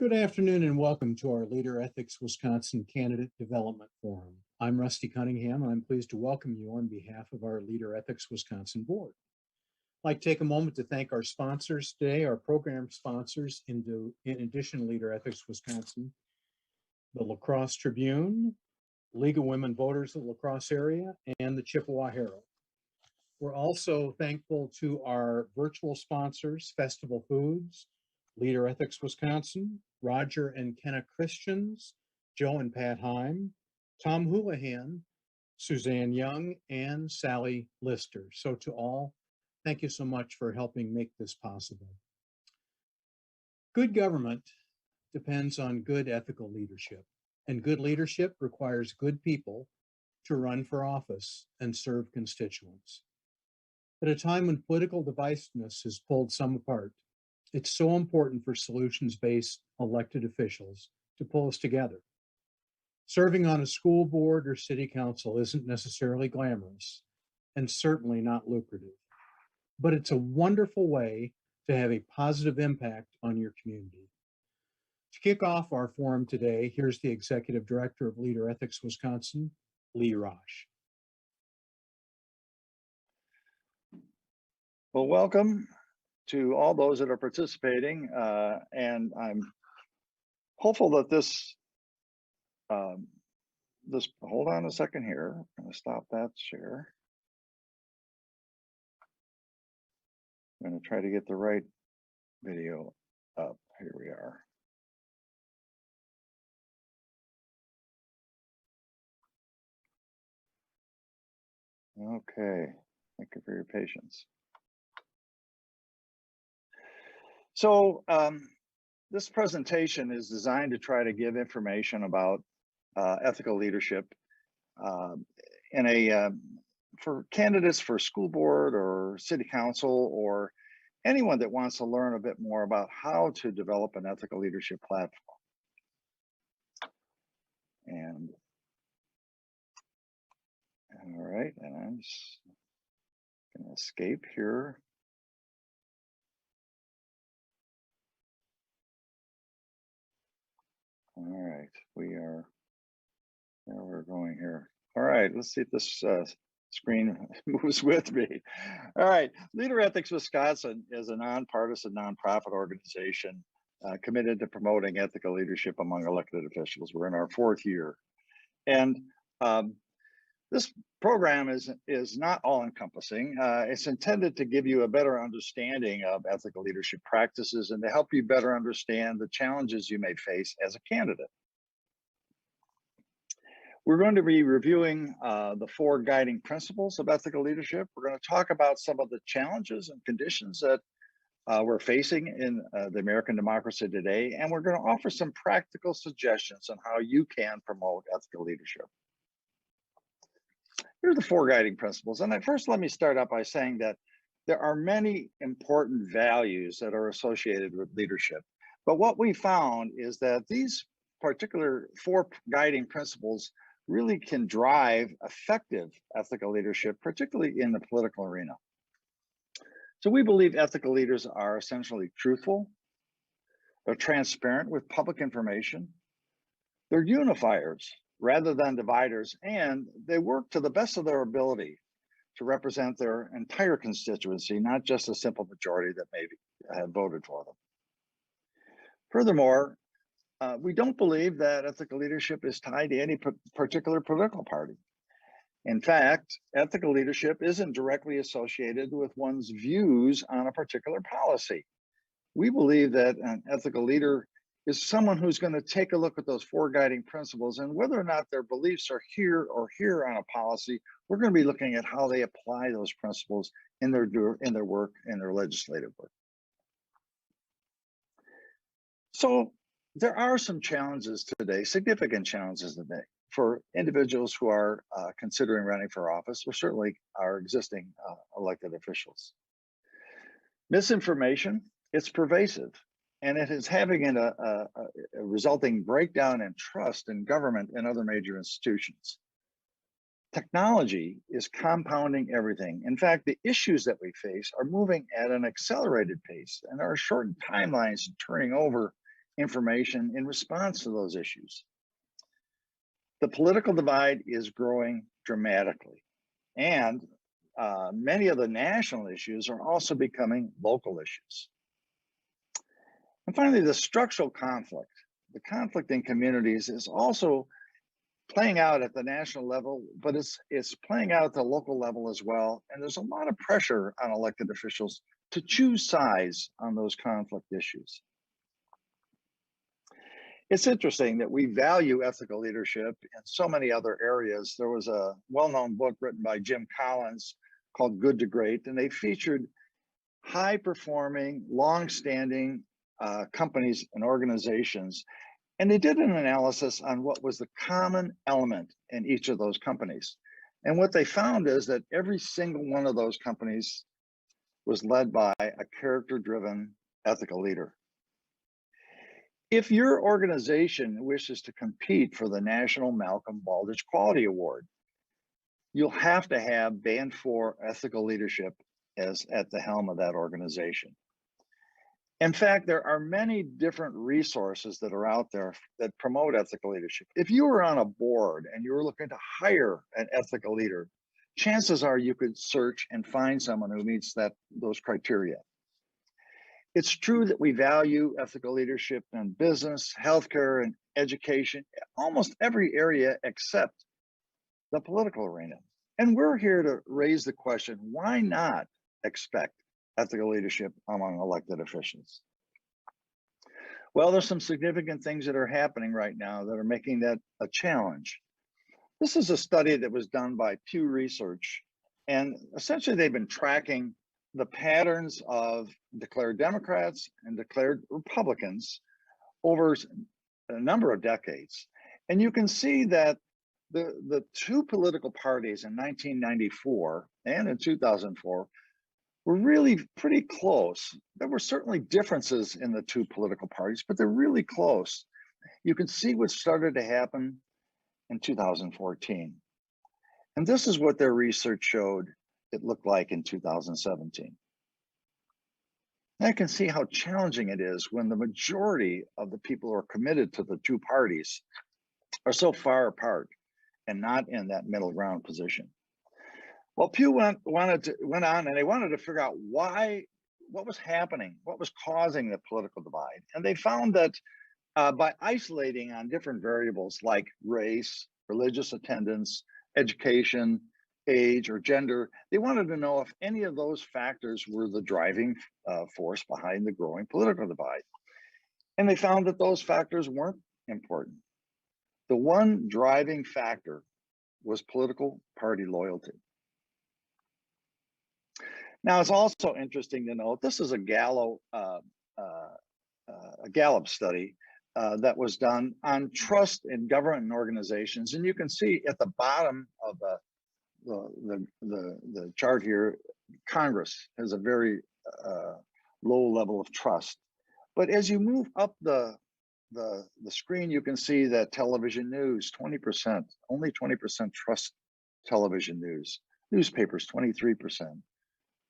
Good afternoon and welcome to our Leader Ethics Wisconsin Candidate Development Forum. I'm Rusty Cunningham and I'm pleased to welcome you on behalf of our Leader Ethics Wisconsin board. I'd like to take a moment to thank our sponsors today, our program sponsors, in addition to Leader Ethics Wisconsin, the La Crosse Tribune, League of Women Voters of the La Crosse area, and the Chippewa Herald. We're also thankful to our virtual sponsors, Festival Foods, Leader Ethics Wisconsin, Roger and Kenna Christians, Joe and Pat Heim, Tom Houlihan, Suzanne Young, and Sally Lister. So to all, thank you so much for helping make this possible. Good government depends on good ethical leadership, and good leadership requires good people to run for office and serve constituents. At a time when political divisiveness has pulled some apart, it's so important for solutions-based elected officials to pull us together. Serving on a school board or city council isn't necessarily glamorous and certainly not lucrative, but it's a wonderful way to have a positive impact on your community. To kick off our forum today, here's the Executive Director of Leader Ethics Wisconsin, Lee Rosh. Well, welcome to all those that are participating, and I'm hopeful that this, hold on a second here, I'm going to stop that share. I'm going to try to get the right video up. Here we are. Okay, thank you for your patience. So this presentation is designed to try to give information about ethical leadership for candidates for school board or city council or anyone that wants to learn a bit more about how to develop an ethical leadership platform. And all right, and I'm just going to escape here. All right, we're going here. All right, let's see if this screen moves with me. All right, Leader Ethics Wisconsin is a nonpartisan nonprofit organization committed to promoting ethical leadership among elected officials. We're in our 4th year. And this program is not all-encompassing. It's intended to give you a better understanding of ethical leadership practices and to help you better understand the challenges you may face as a candidate. We're going to be reviewing the 4 guiding principles of ethical leadership. We're going to talk about some of the challenges and conditions that we're facing in the American democracy today, and we're going to offer some practical suggestions on how you can promote ethical leadership. Here are the 4 guiding principles. And first, let me start out by saying that there are many important values that are associated with leadership. But what we found is that these particular 4 guiding principles really can drive effective ethical leadership, particularly in the political arena. So we believe ethical leaders are essentially truthful, they're transparent with public information, they're unifiers rather than dividers, and they work to the best of their ability to represent their entire constituency, not just a simple majority that maybe have voted for them. Furthermore, we don't believe that ethical leadership is tied to any particular political party. In fact, ethical leadership isn't directly associated with one's views on a particular policy. We believe that an ethical leader is someone who's going to take a look at those 4 guiding principles, and whether or not their beliefs are here or here on a policy, we're going to be looking at how they apply those principles in their work, in their legislative work. So there are some challenges today, significant challenges today, for individuals who are considering running for office, or certainly our existing elected officials. Misinformation, it's pervasive, and it is having a resulting breakdown in trust in government and other major institutions. Technology is compounding everything. In fact, the issues that we face are moving at an accelerated pace, and there are shortened timelines turning over information in response to those issues. The political divide is growing dramatically, and many of the national issues are also becoming local issues. And finally, the structural conflict. The conflict in communities is also playing out at the national level, but it's playing out at the local level as well. And there's a lot of pressure on elected officials to choose sides on those conflict issues. It's interesting that we value ethical leadership in so many other areas. There was a well-known book written by Jim Collins called Good to Great, and they featured high-performing, long-standing companies and organizations. And they did an analysis on what was the common element in each of those companies. And what they found is that every single one of those companies was led by a character-driven ethical leader. If your organization wishes to compete for the National Malcolm Baldrige Quality Award, you'll have to have Band 4 ethical leadership as at the helm of that organization. In fact, there are many different resources that are out there that promote ethical leadership. If you were on a board and you were looking to hire an ethical leader, chances are you could search and find someone who meets those criteria. It's true that we value ethical leadership in business, healthcare, and education, almost every area except the political arena. And we're here to raise the question, why not expect ethical leadership among elected officials? Well, there's some significant things that are happening right now that are making that a challenge. This is a study that was done by Pew Research, and essentially they've been tracking the patterns of declared Democrats and declared Republicans over a number of decades. And you can see that the two political parties in 1994 and in 2004 were really pretty close. There were certainly differences in the two political parties, but they're really close. You can see what started to happen in 2014. And this is what their research showed it looked like in 2017. And I can see how challenging it is when the majority of the people who are committed to the two parties are so far apart and not in that middle ground position. Well, Pew went on and they wanted to figure out what was happening, what was causing the political divide. And they found that by isolating on different variables like race, religious attendance, education, age, or gender, they wanted to know if any of those factors were the driving force behind the growing political divide. And they found that those factors weren't important. The one driving factor was political party loyalty. Now, it's also interesting to note, this is a Gallup study that was done on trust in government and organizations. And you can see at the bottom of the chart here, Congress has a very low level of trust. But as you move up the screen, you can see that television news, 20%, only 20% trust television news. Newspapers, 23%.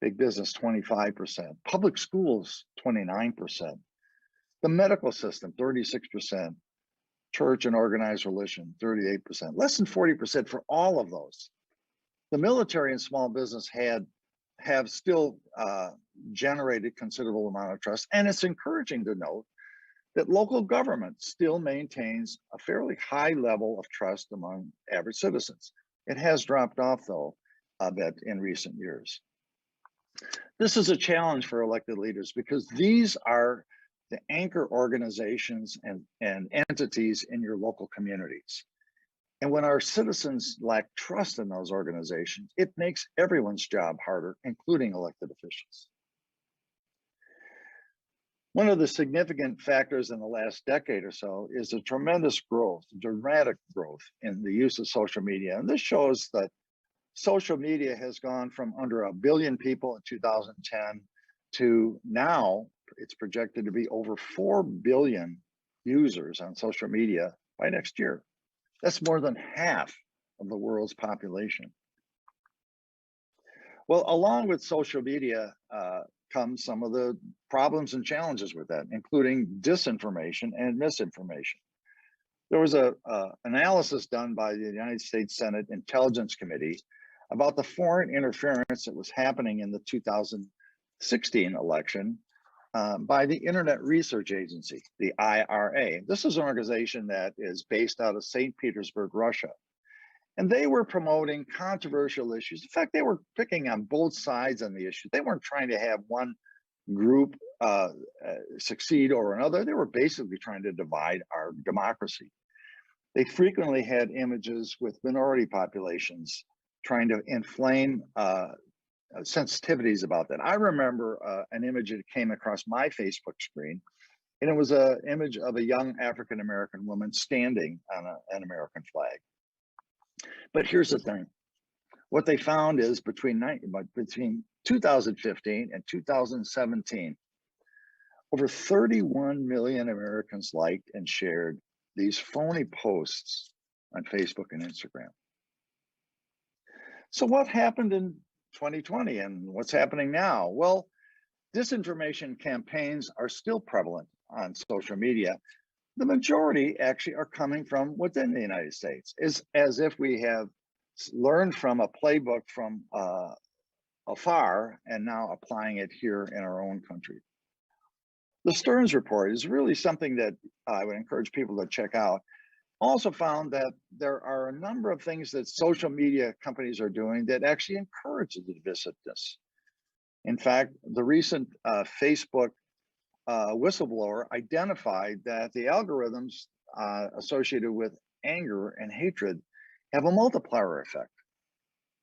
Big business, 25%. Public schools, 29%. The medical system, 36%. Church and organized religion, 38%. Less than 40% for all of those. The military and small business have still generated considerable amount of trust. And it's encouraging to note that local government still maintains a fairly high level of trust among average citizens. It has dropped off, though, a bit in recent years. This is a challenge for elected leaders because these are the anchor organizations and entities in your local communities. And when our citizens lack trust in those organizations, it makes everyone's job harder, including elected officials. One of the significant factors in the last decade or so is the tremendous growth, dramatic growth in the use of social media. And this shows that social media has gone from under 1 billion people in 2010 to now it's projected to be over 4 billion users on social media by next year. That's more than half of the world's population. Well, along with social media, come some of the problems and challenges with that, including disinformation and misinformation. There was a analysis done by the United States Senate Intelligence Committee about the foreign interference that was happening in the 2016 election by the Internet Research Agency, the IRA. This is an organization that is based out of St. Petersburg, Russia. And they were promoting controversial issues. In fact, they were picking on both sides on the issue. They weren't trying to have one group succeed over another. They were basically trying to divide our democracy. They frequently had images with minority populations trying to inflame sensitivities about that. I remember an image that came across my Facebook screen, and it was an image of a young African-American woman standing on an American flag. But here's the thing. What they found is between 2015 and 2017, over 31 million Americans liked and shared these phony posts on Facebook and Instagram. So what happened in 2020 and what's happening now? Well, disinformation campaigns are still prevalent on social media. The majority actually are coming from within the United States. It's as if we have learned from a playbook from afar and now applying it here in our own country. The Stearns report is really something that I would encourage people to check out. Also found that there are a number of things that social media companies are doing that actually encourage the divisiveness. In fact, the recent Facebook whistleblower identified that the algorithms associated with anger and hatred have a multiplier effect.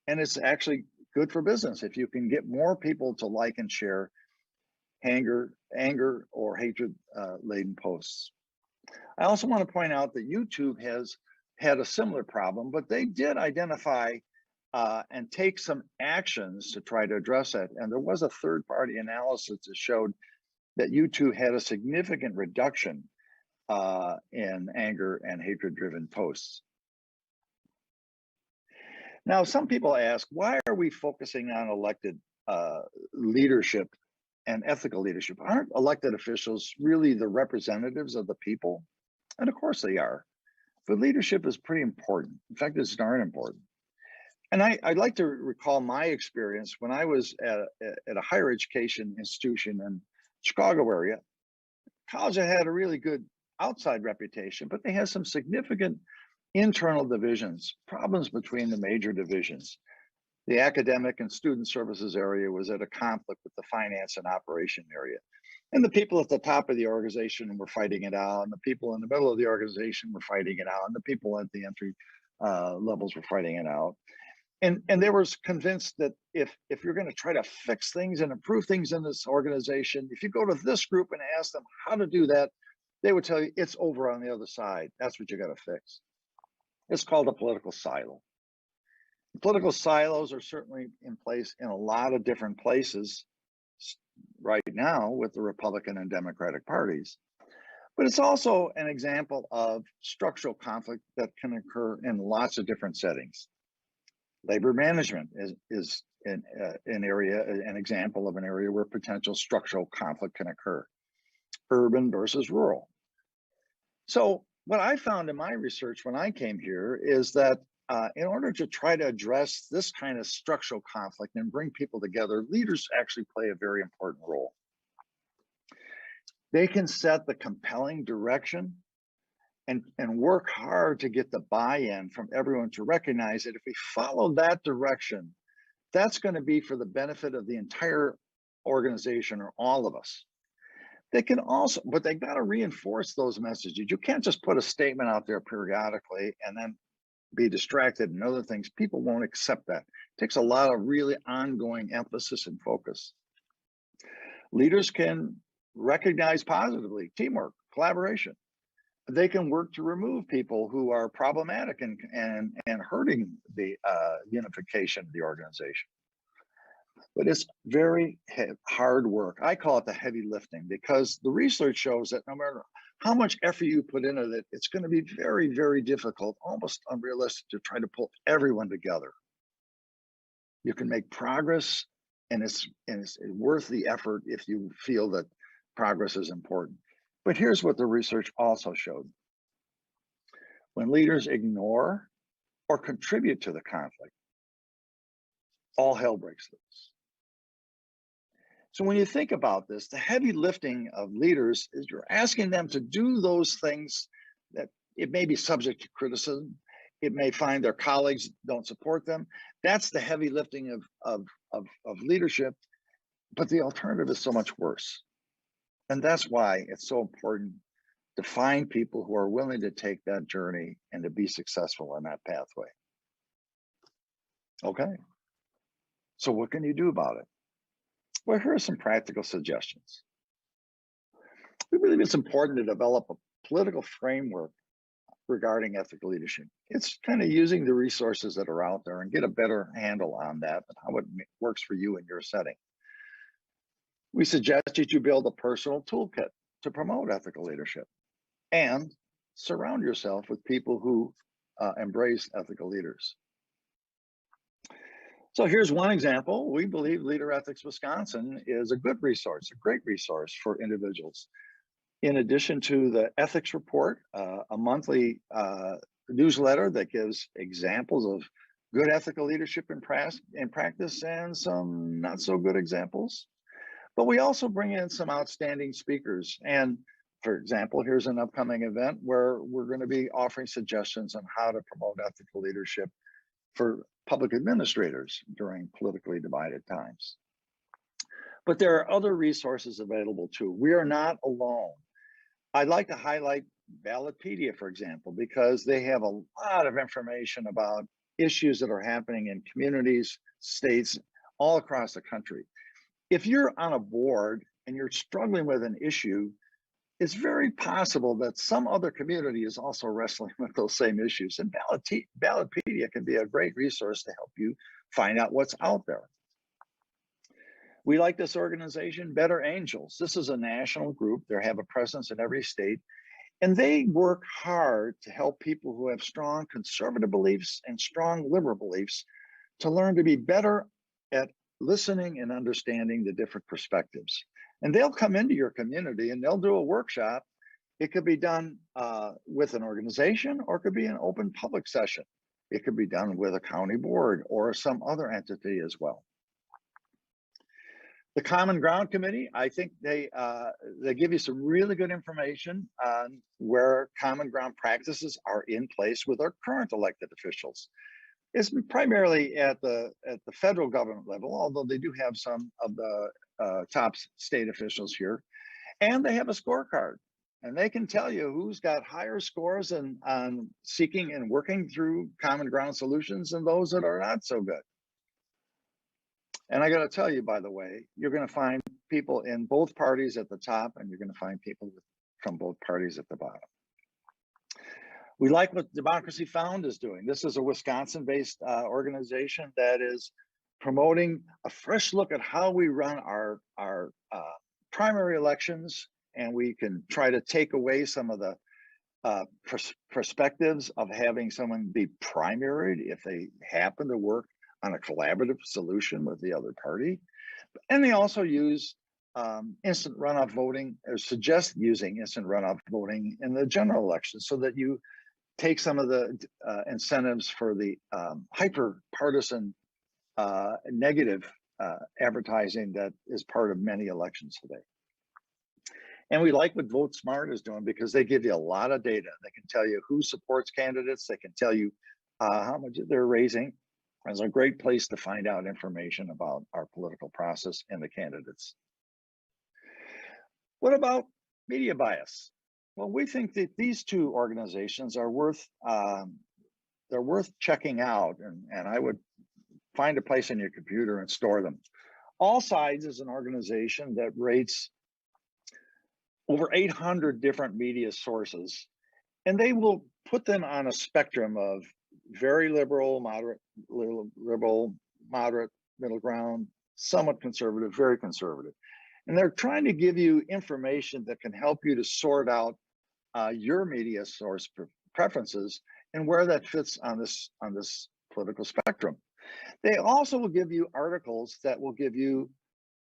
And it's actually good for business if you can get more people to like and share anger or hatred laden posts. I also want to point out that YouTube has had a similar problem, but they did identify and take some actions to try to address it. And there was a third-party analysis that showed that YouTube had a significant reduction in anger and hatred-driven posts. Now, some people ask, why are we focusing on elected leadership and ethical leadership? Aren't elected officials really the representatives of the people? And of course they are. But leadership is pretty important. In fact, it's darn important. And I'd like to recall my experience when I was at a higher education institution in Chicago area. College had a really good outside reputation, but they had some significant internal divisions, problems between the major divisions. The academic and student services area was at a conflict with the finance and operation area. And the people at the top of the organization were fighting it out, and the people in the middle of the organization were fighting it out, and the people at the entry levels were fighting it out. And they were convinced that if you're going to try to fix things and improve things in this organization, if you go to this group and ask them how to do that, they would tell you it's over on the other side. That's what you got to fix. It's called a political silo. Political silos are certainly in place in a lot of different places right now with the Republican and Democratic parties. But it's also an example of structural conflict that can occur in lots of different settings. Labor management is an example of an area where potential structural conflict can occur. Urban versus rural. So what I found in my research when I came here is that in order to try to address this kind of structural conflict and bring people together, leaders actually play a very important role. They can set the compelling direction and work hard to get the buy-in from everyone to recognize that if we follow that direction, that's going to be for the benefit of the entire organization or all of us. They can also, but they got to reinforce those messages. You can't just put a statement out there periodically and then be distracted and other things. People won't accept that. It takes a lot of really ongoing emphasis and focus. Leaders can recognize positively teamwork, collaboration. They can work to remove people who are problematic and hurting the unification of the organization. But it's very hard work. I call it the heavy lifting because the research shows that no matter how much effort you put into it, it's going to be very, very difficult, almost unrealistic to try to pull everyone together. You can make progress and it's worth the effort if you feel that progress is important. But here's what the research also showed. When leaders ignore or contribute to the conflict, all hell breaks loose. So when you think about this, the heavy lifting of leaders is you're asking them to do those things that it may be subject to criticism. It may find their colleagues don't support them. That's the heavy lifting of leadership, but the alternative is so much worse. And that's why it's so important to find people who are willing to take that journey and to be successful in that pathway. Okay, so what can you do about it? Well, here are some practical suggestions. We believe it's important to develop a political framework regarding ethical leadership. It's kind of using the resources that are out there and get a better handle on that and how it works for you in your setting. We suggest that you build a personal toolkit to promote ethical leadership and surround yourself with people who embrace ethical leaders. So here's one example. We believe LeaderEthics-Wisconsin is a good resource, a great resource for individuals. In addition to the ethics report, a monthly newsletter that gives examples of good ethical leadership in practice and some not so good examples. But we also bring in some outstanding speakers. And for example, here's an upcoming event where we're going to be offering suggestions on how to promote ethical leadership for public administrators during politically divided times. But there are other resources available too. We are not alone. I'd like to highlight Ballotpedia, for example, because they have a lot of information about issues that are happening in communities, states, all across the country. If you're on a board and you're struggling with an issue, it's very possible that some other community is also wrestling with those same issues. And Ballotpedia can be a great resource to help you find out what's out there. We like this organization, Better Angels. This is a national group. They have a presence in every state, and they work hard to help people who have strong conservative beliefs and strong liberal beliefs to learn to be better at listening and understanding the different perspectives. And they'll come into your community and they'll do a workshop. It could be done with an organization, or it could be an open public session. It could be done with a county board or some other entity as well. The Common Ground Committee, I think they give you some really good information on where common ground practices are in place with our current elected officials. It's primarily at the federal government level, although they do have some of the top state officials here, and they have a scorecard, and they can tell you who's got higher scores on seeking and working through common ground solutions and those that are not so good. And I got to tell you, by the way, you're going to find people in both parties at the top, and you're going to find people from both parties at the bottom. We like what Democracy Found is doing. This is a Wisconsin-based organization that is promoting a fresh look at how we run our primary elections, and we can try to take away some of the perspectives of having someone be primaried if they happen to work on a collaborative solution with the other party. And they also use instant runoff voting, or suggest using instant runoff voting in the general election, so that you take some of the incentives for the hyper partisan negative advertising that is part of many elections today. And we like what Vote Smart is doing, because they give you a lot of data. They can tell you who supports candidates. They can tell you how much they're raising. It's a great place to find out information about our political process and the candidates. What about media bias? Well, we think that these two organizations are worth checking out, and I would find a place on your computer and store them. All Sides is an organization that rates over 800 different media sources, and they will put them on a spectrum of very liberal, moderate, middle ground, somewhat conservative, very conservative. And they're trying to give you information that can help you to sort out your media source preferences and where that fits on this political spectrum. They also will give you articles that will give you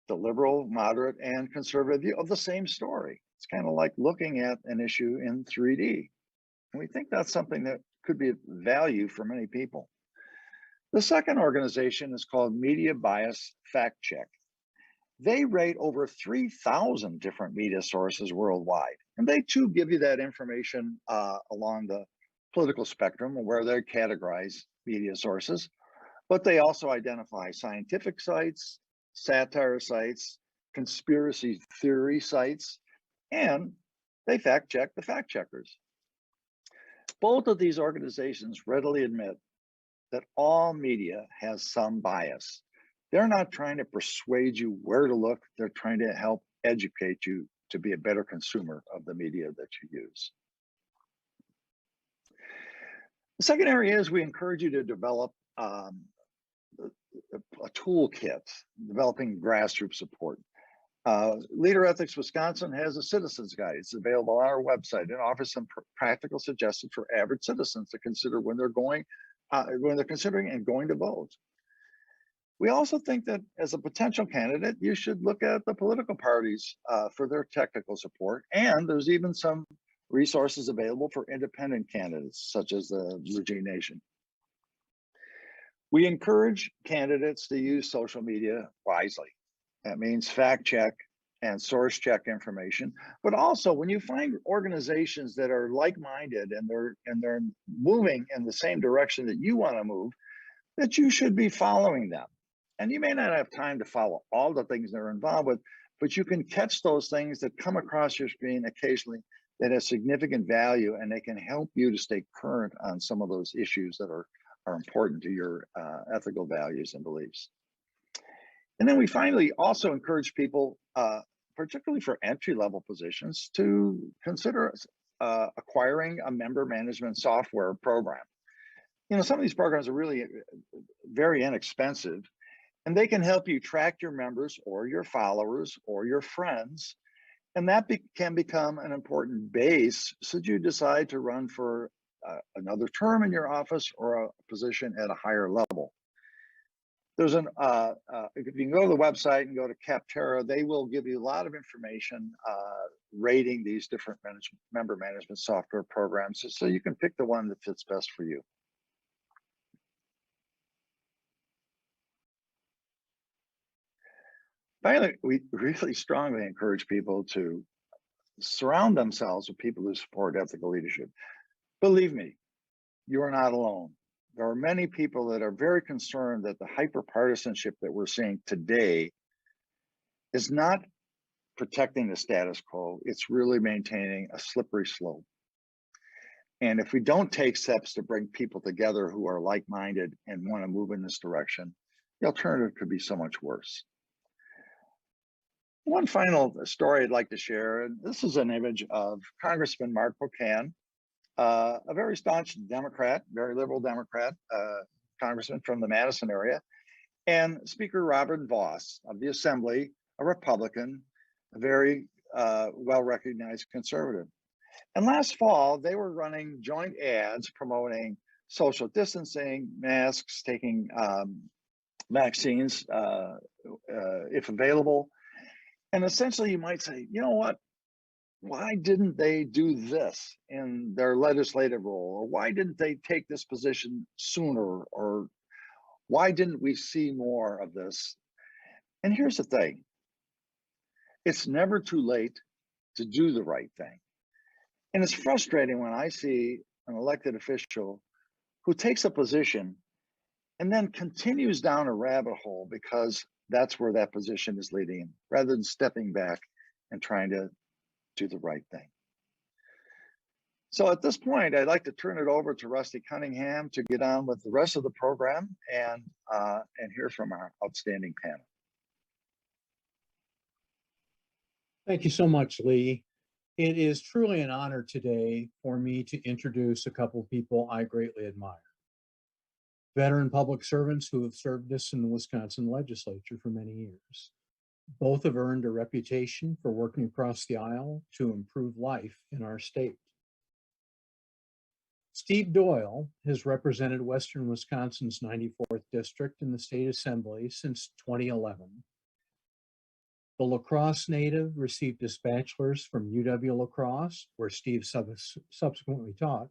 the liberal, moderate, and conservative view of the same story. It's kind of like looking at an issue in 3D. And we think that's something that could be of value for many people. The second organization is called Media Bias Fact Check. They rate over 3,000 different media sources worldwide. And they too give you that information along the political spectrum where they categorize media sources. But they also identify scientific sites, satire sites, conspiracy theory sites, and they fact check the fact checkers. Both of these organizations readily admit that all media has some bias. They're not trying to persuade you where to look, they're trying to help educate you to be a better consumer of the media that you use. The second area is we encourage you to develop a toolkit, developing grassroots support. Leader Ethics Wisconsin has a citizens guide. It's available on our website and offers some practical suggestions for average citizens to consider when they're considering and going to vote. We also think that as a potential candidate, you should look at the political parties for their technical support. And there's even some resources available for independent candidates, such as the Virginia Nation. We encourage candidates to use social media wisely. That means fact check and source check information, but also when you find organizations that are like-minded and they're moving in the same direction that you want to move, that you should be following them. And you may not have time to follow all the things they're involved with, but you can catch those things that come across your screen occasionally that have significant value, and they can help you to stay current on some of those issues that are important to your ethical values and beliefs. And then we finally also encourage people, particularly for entry-level positions, to consider acquiring a member management software program. You know, some of these programs are really very inexpensive, and they can help you track your members or your followers or your friends. And that can become an important base should you decide to run for another term in your office or a position at a higher level. There's if you can go to the website and go to Capterra, they will give you a lot of information rating these different member management software programs, so you can pick the one that fits best for you. Finally, we really strongly encourage people to surround themselves with people who support ethical leadership. Believe me, you are not alone. There are many people that are very concerned that the hyper-partisanship that we're seeing today is not protecting the status quo. It's really maintaining a slippery slope. And if we don't take steps to bring people together who are like-minded and want to move in this direction, the alternative could be so much worse. One final story I'd like to share, and this is an image of Congressman Mark Pocan, a very staunch Democrat, very liberal Democrat, congressman from the Madison area, and Speaker Robert Vos of the Assembly, a Republican, a very well-recognized conservative. And last fall, they were running joint ads promoting social distancing, masks, taking vaccines if available. And essentially, you might say, you know what? Why didn't they do this in their legislative role? Or why didn't they take this position sooner? Or why didn't we see more of this? And here's the thing. It's never too late to do the right thing. And it's frustrating when I see an elected official who takes a position and then continues down a rabbit hole because that's where that position is leading, rather than stepping back and trying to do the right thing. So at this point, I'd like to turn it over to Rusty Cunningham to get on with the rest of the program and hear from our outstanding panel. Thank you so much, Lee. It is truly an honor today for me to introduce a couple of people I greatly admire. Veteran public servants who have served us in the Wisconsin legislature for many years. Both have earned a reputation for working across the aisle to improve life in our state. Steve Doyle has represented Western Wisconsin's 94th District in the State Assembly since 2011. The La Crosse native received his bachelor's from UW-La Crosse, where Steve subsequently taught,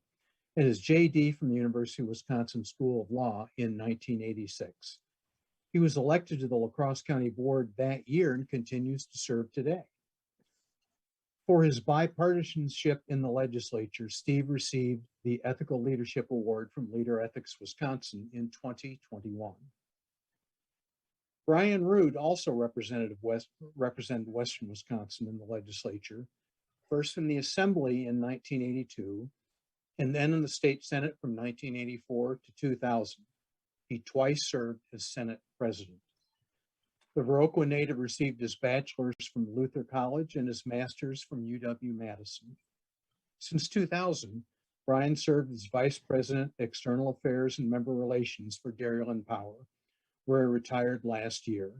and his JD from the University of Wisconsin School of Law in 1986. He was elected to the La Crosse County Board that year and continues to serve today. For his bipartisanship in the legislature, Steve received the Ethical Leadership Award from LeaderEthics-Wisconsin in 2021. Brian Rood also represented Western Wisconsin in the legislature, first in the Assembly in 1982, and then in the State Senate from 1984 to 2000. He twice served as Senate President. The Viroqua native received his bachelor's from Luther College and his master's from UW-Madison. Since 2000, Brian served as Vice President, External Affairs and Member Relations for Dairyland Power, where he retired last year.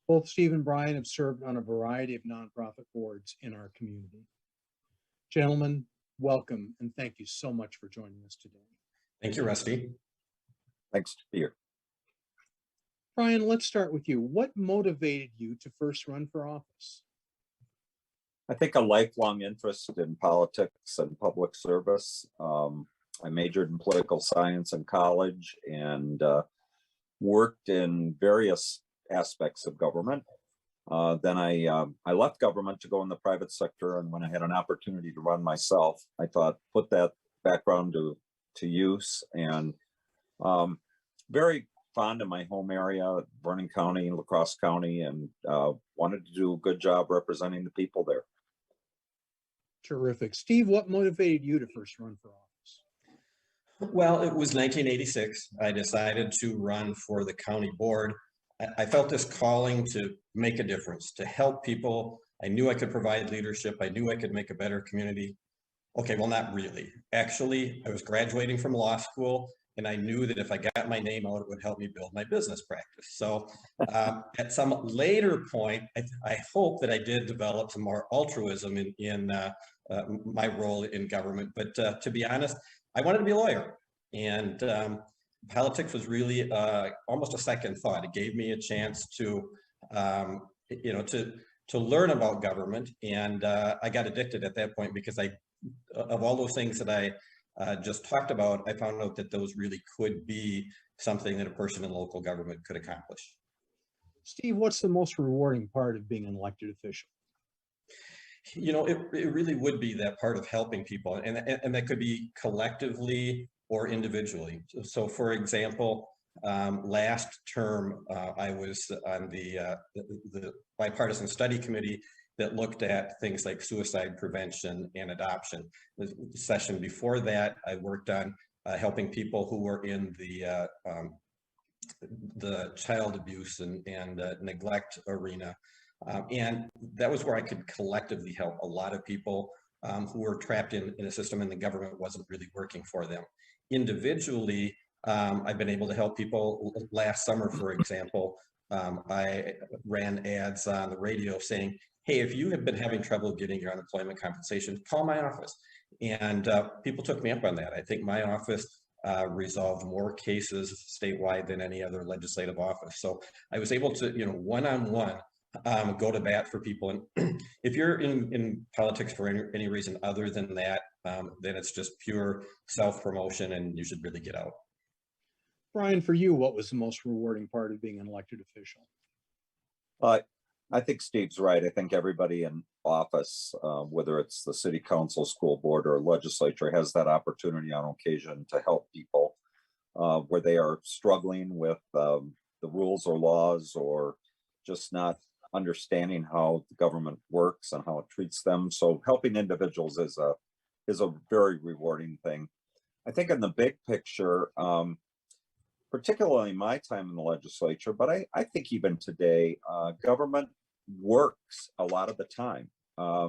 Both Steve and Brian have served on a variety of nonprofit boards in our community. Gentlemen, welcome, and thank you so much for joining us today. Thank you, Rusty. Thanks to be here. Brian, let's start with you. What motivated you to first run for office? I think a lifelong interest in politics and public service. I majored in political science in college and worked in various aspects of government. Then I left government to go in the private sector, and when I had an opportunity to run myself, I thought put that background to use, and very fond of my home area, Vernon County and La Crosse County, and wanted to do a good job representing the people there. Terrific. Steve, what motivated you to first run for office? Well, it was 1986. I decided to run for the county board. I felt this calling to make a difference, to help people. I knew I could provide leadership. I knew I could make a better community. Okay, well, not really. Actually, I was graduating from law school, and I knew that if I got my name out, it would help me build my business practice. So at some later point, I hope that I did develop some more altruism in my role in government. But to be honest, I wanted to be a lawyer. And politics was really almost a second thought. It gave me a chance to learn about government. And I got addicted at that point because of all those things that I just talked about, I found out that those really could be something that a person in local government could accomplish. Steve, what's the most rewarding part of being an elected official? You know, it really would be that part of helping people, and that could be collectively or individually. So for example, last term, I was on the bipartisan study committee that looked at things like suicide prevention and adoption. The session before that, I worked on helping people who were in the child abuse and neglect arena. And that was where I could collectively help a lot of people who were trapped in a system and the government wasn't really working for them. Individually, I've been able to help people. Last summer, for example, I ran ads on the radio saying, hey, if you have been having trouble getting your unemployment compensation, call my office. And people took me up on that. I think my office resolved more cases statewide than any other legislative office. So I was able to, one-on-one, go to bat for people. And if you're in politics for any reason other than that, then it's just pure self-promotion and you should really get out. Brian, for you, what was the most rewarding part of being an elected official? I think Steve's right. I think everybody in office, whether it's the city council, school board, or legislature, has that opportunity on occasion to help people where they are struggling with the rules or laws, or just not understanding how the government works and how it treats them. So helping individuals is a very rewarding thing. I think in the big picture, particularly my time in the legislature, but I think even today, government works a lot of the time. I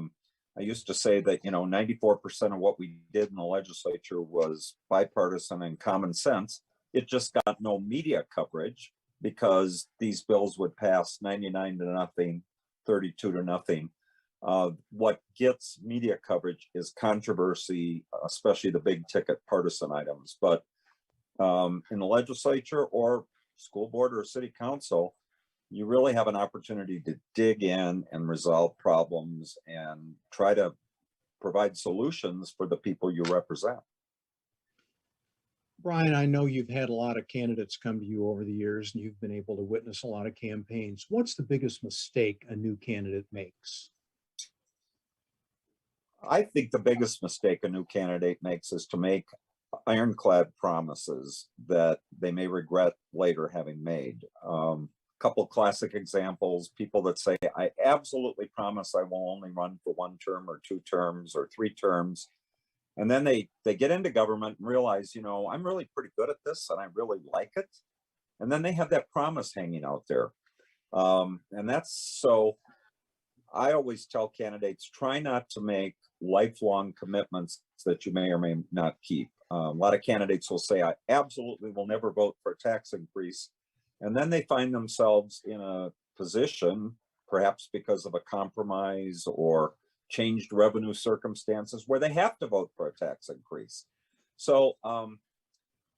used to say that, 94% of what we did in the legislature was bipartisan and common sense. It just got no media coverage because these bills would pass 99 to nothing, 32 to nothing. What gets media coverage is controversy, especially the big ticket partisan items. But in the legislature or school board or city council, you really have an opportunity to dig in and resolve problems and try to provide solutions for the people you represent. Brian, I know you've had a lot of candidates come to you over the years and you've been able to witness a lot of campaigns. What's the biggest mistake a new candidate makes? I think the biggest mistake a new candidate makes is to make ironclad promises that they may regret later having made. Couple classic examples: people that say, I absolutely promise I will only run for 1 term or 2 terms or 3 terms. And then they get into government and realize, you know, I'm really pretty good at this and I really like it. And then they have that promise hanging out there. And that's so I always tell candidates, try not to make lifelong commitments that you may or may not keep. A lot of candidates will say, I absolutely will never vote for a tax increase. And then they find themselves in a position, perhaps because of a compromise or changed revenue circumstances, where they have to vote for a tax increase. So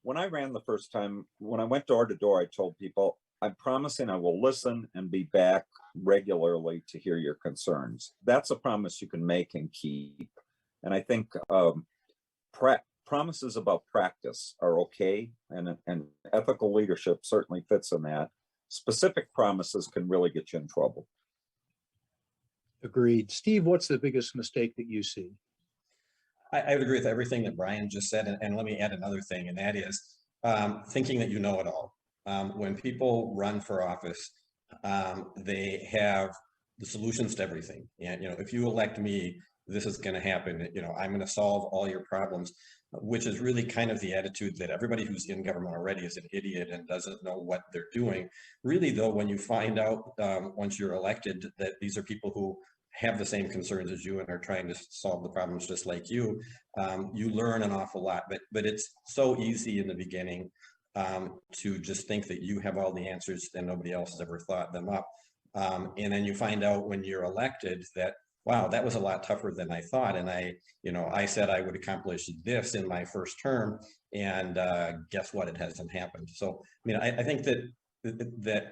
when I ran the first time, when I went door to door, I told people, I'm promising I will listen and be back regularly to hear your concerns. That's a promise you can make and keep. And I think promises about practice are okay, and ethical leadership certainly fits in that. Specific promises can really get you in trouble. Agreed. Steve, what's the biggest mistake that you see? I would agree with everything that Brian just said. And let me add another thing, and that is thinking that you know it all. When people run for office, they have the solutions to everything. And, you know, if you elect me, this is going to happen. You know, I'm going to solve all your problems, which is really kind of the attitude that everybody who's in government already is an idiot and doesn't know what they're doing. Really, though, when you find out once you're elected that these are people who have the same concerns as you and are trying to solve the problems just like you, you learn an awful lot. But it's so easy in the beginning to just think that you have all the answers and nobody else has ever thought them up. And then you find out when you're elected that, wow, that was a lot tougher than I thought. And I said I would accomplish this in my first term, and guess what? It hasn't happened. So, I mean, I think that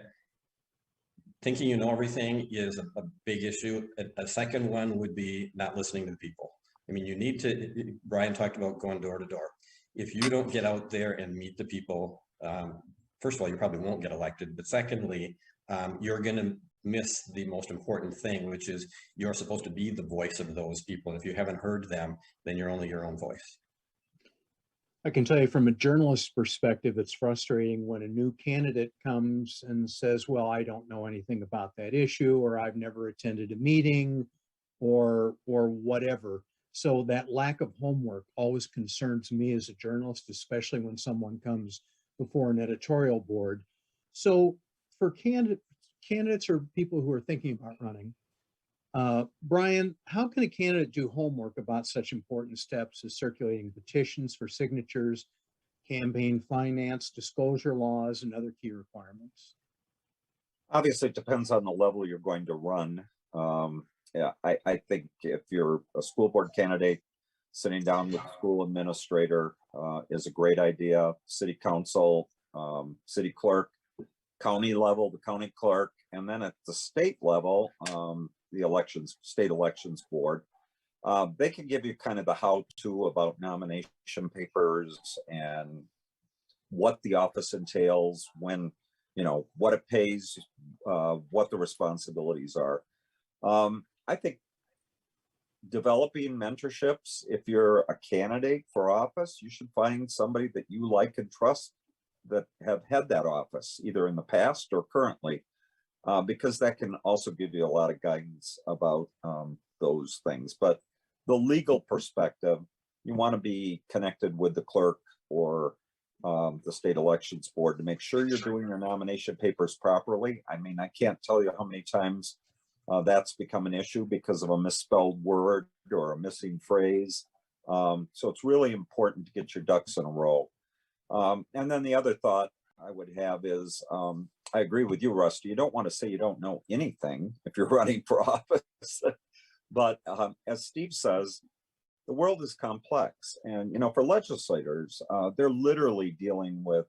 thinking you know everything is a big issue. A second one would be not listening to the people. I mean, you need to, Brian talked about going door to door. If you don't get out there and meet the people, first of all, you probably won't get elected. But secondly, you're going to miss the most important thing, which is you're supposed to be the voice of those people. And if you haven't heard them, then you're only your own voice. I can tell you from a journalist's perspective, it's frustrating when a new candidate comes and says, well, I don't know anything about that issue, or I've never attended a meeting, or whatever. So that lack of homework always concerns me as a journalist, especially when someone comes before an editorial board. So for candidates or people who are thinking about running, Brian, how can a candidate do homework about such important steps as circulating petitions for signatures, campaign finance, disclosure laws, and other key requirements? Obviously, it depends on the level you're going to run. Yeah, I think if you're a school board candidate, sitting down with the school administrator is a great idea. City council, city clerk, county level, the county clerk, and then at the state level, the state elections board, they can give you kind of the how-to about nomination papers and what the office entails, when, you know, what it pays, what the responsibilities are. I think developing mentorships, if you're a candidate for office, you should find somebody that you like and trust that have had that office either in the past or currently, because that can also give you a lot of guidance about those things. But the legal perspective, you want to be connected with the clerk or the state elections board to make sure you're doing your nomination papers properly. I mean, I can't tell you how many times that's become an issue because of a misspelled word or a missing phrase. So it's really important to get your ducks in a row. And then the other thought I would have is, I agree with you, Rusty. You don't want to say you don't know anything if you're running for office, But as Steve says, the world is complex. And, for legislators, they're literally dealing with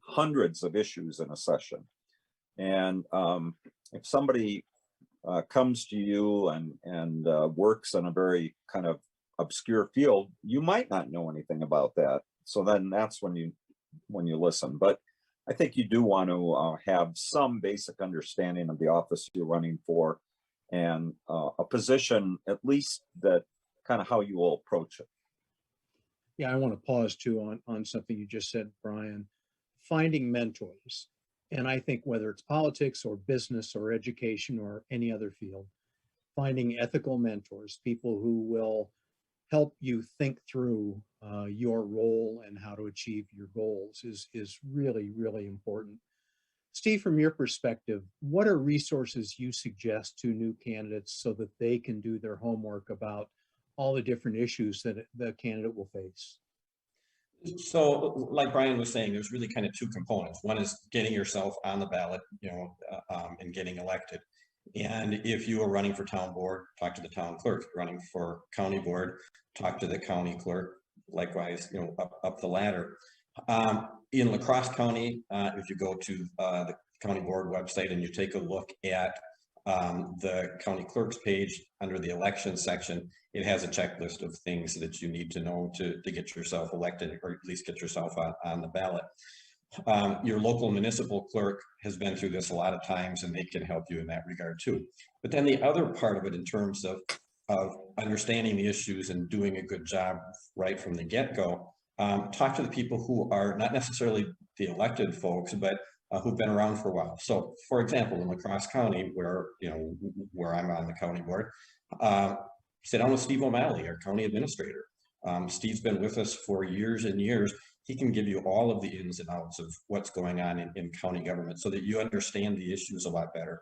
hundreds of issues in a session. And if somebody comes to you and works in a very kind of obscure field, you might not know anything about that. So then that's when you listen. But I think you do want to have some basic understanding of the office you're running for, and a position at least that kind of how you will approach it. Yeah, I want to pause too on something you just said, Brian. Finding mentors. And I think whether it's politics or business or education or any other field, finding ethical mentors, people who will help you think through your role and how to achieve your goals is really, really important. Steve, from your perspective, what are resources you suggest to new candidates so that they can do their homework about all the different issues that the candidate will face? So like Brian was saying, there's really kind of two components. One is getting yourself on the ballot, and getting elected. And if you are running for town board, talk to the town clerk. Running for county board, talk to the county clerk. Likewise, up the ladder. In La Crosse County, if you go to the county board website and you take a look at the county clerk's page under the election section, it has a checklist of things that you need to know to get yourself elected, or at least get yourself on the ballot. Your local municipal clerk has been through this a lot of times, and they can help you in that regard too. But then the other part of it, in terms of understanding the issues and doing a good job right from the get-go, talk to the people who are not necessarily the elected folks, but who've been around for a while. So, for example, in La Crosse County, where I'm on the county board, sit down with Steve O'Malley, our county administrator. Steve's been with us for years and years. He can give you all of the ins and outs of what's going on in county government so that you understand the issues a lot better.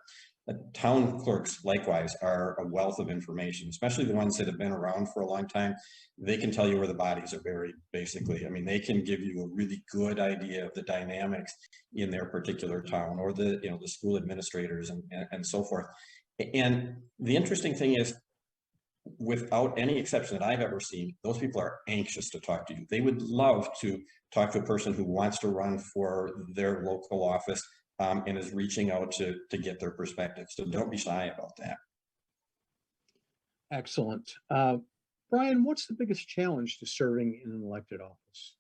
Town clerks, likewise, are a wealth of information, especially the ones that have been around for a long time. They can tell you where the bodies are buried, basically. I mean, they can give you a really good idea of the dynamics in their particular town, or the school administrators and so forth. And the interesting thing is, without any exception that I've ever seen, those people are anxious to talk to you. They would love to talk to a person who wants to run for their local office, and is reaching out to get their perspective. So don't be shy about that. Excellent. Brian, what's the biggest challenge to serving in an elected office?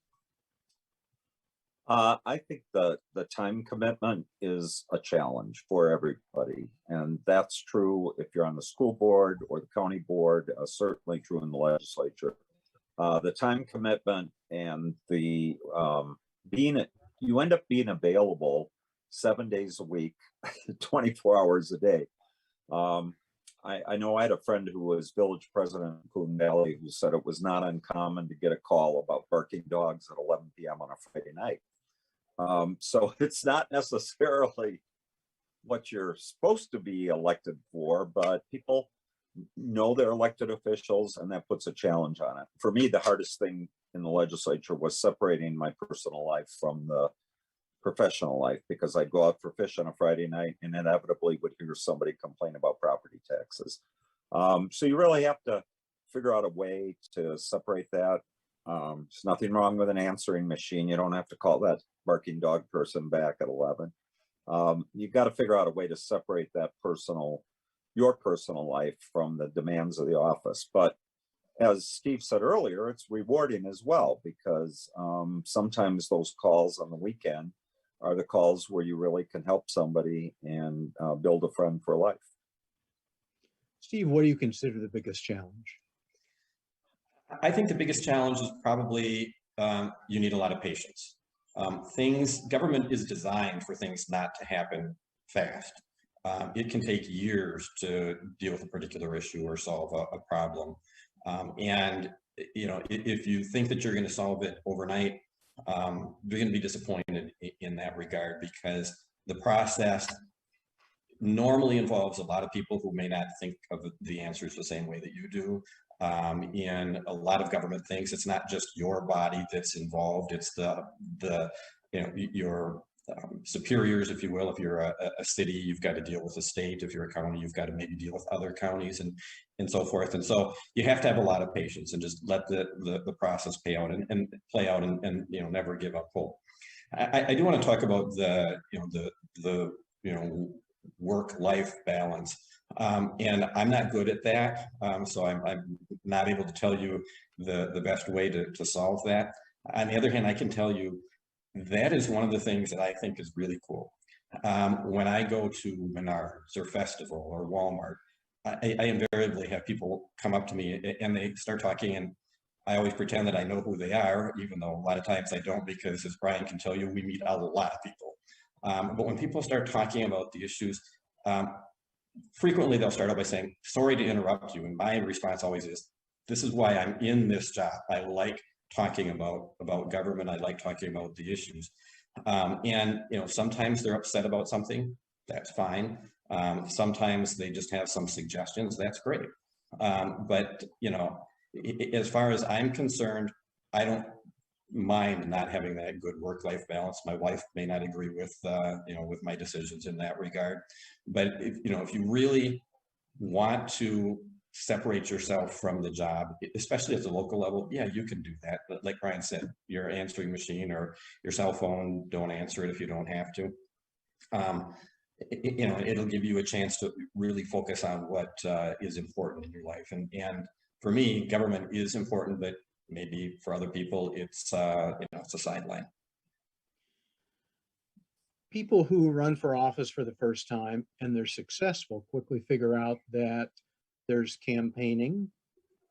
I think the time commitment is a challenge for everybody. And that's true if you're on the school board or the county board, certainly true in the legislature. The time commitment and the you end up being available 7 days a week, 24 hours a day. I know I had a friend who was village president in Coon Valley who said it was not uncommon to get a call about barking dogs at 11 p.m. on a Friday night. So it's not necessarily what you're supposed to be elected for, but people know they're elected officials, and that puts a challenge on it. For me, the hardest thing in the legislature was separating my personal life from the professional life, because I'd go out for fish on a Friday night and inevitably would hear somebody complain about property taxes. So you really have to figure out a way to separate that. There's nothing wrong with an answering machine. You don't have to call that barking dog person back at 11. You've got to figure out a way to separate that your personal life from the demands of the office. But as Steve said earlier, it's rewarding as well, because sometimes those calls on the weekend are the calls where you really can help somebody and build a friend for life. Steve, what do you consider the biggest challenge? I think the biggest challenge is probably you need a lot of patience. Government is designed for things not to happen fast. It can take years to deal with a particular issue or solve a problem. And if you think that you're going to solve it overnight, you're going to be disappointed in that regard, because the process normally involves a lot of people who may not think of the answers the same way that you do. And a lot of government thinks it's not just your body that's involved, it's your superiors, if you will. If you're a city, you've got to deal with the state. If you're a county, you've got to maybe deal with other counties and so forth. And so you have to have a lot of patience and just let the process play out and play out and never give up hope. I do want to talk about the work-life balance. And I'm not good at that. So I'm not able to tell you the best way to solve that. On the other hand, I can tell you that is one of the things that I think is really cool. When I go to Menards or Festival or Walmart, I invariably have people come up to me and they start talking, and I always pretend that I know who they are, even though a lot of times I don't, because as Brian can tell you, we meet a lot of people. But when people start talking about the issues, frequently they'll start out by saying, sorry to interrupt you. And my response always is, this is why I'm in this job. I like talking about government. I like talking about the issues. And sometimes they're upset about something. That's fine. Sometimes they just have some suggestions. That's great. But as far as I'm concerned, I don't mind not having that good work-life balance. My wife may not agree with with my decisions in that regard. But if you really want to separate yourself from the job, especially at the local level, yeah, you can do that. But like Brian said, your answering machine or your cell phone, don't answer it if you don't have to. It'll give you a chance to really focus on what is important in your life. And for me, government is important, but maybe for other people, it's it's a sideline. People who run for office for the first time and they're successful quickly figure out that there's campaigning